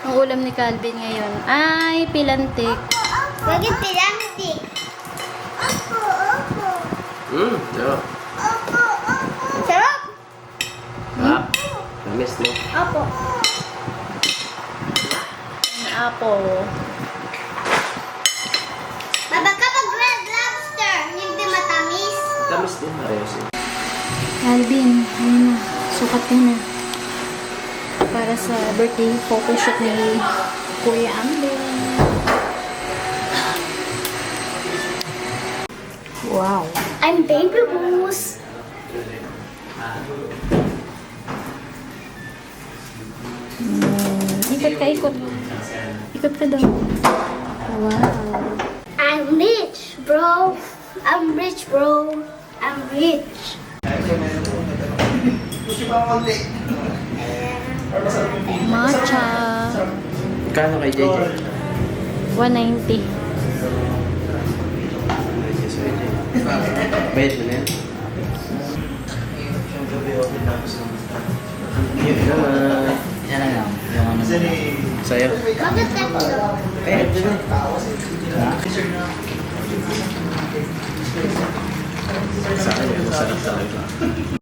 Ang ulam ni Calvin ngayon ay pilantik. Bakit pilantik? Sarap. Sarap? Sarap. Tamis, no? Opo. Apple. Baba kapag red lobster, hindi matamis. Tamis din, parehas eh. Calvin, ayun na. Sukat ka na. Para sa birthday photoshoot ni Kuya Amber. Wow. I'm baby Boos. Ikot ka, ikot. Ikot ka daw. Wow. I'm rich, bro. I'm rich, bro. I'm rich. Matcha. Kano kay JJ? 190. Bayad mo na yan? Yan lang lang. Yung ano. Sa'yo? Bakit tatlo? Sa akin, masarap talaga.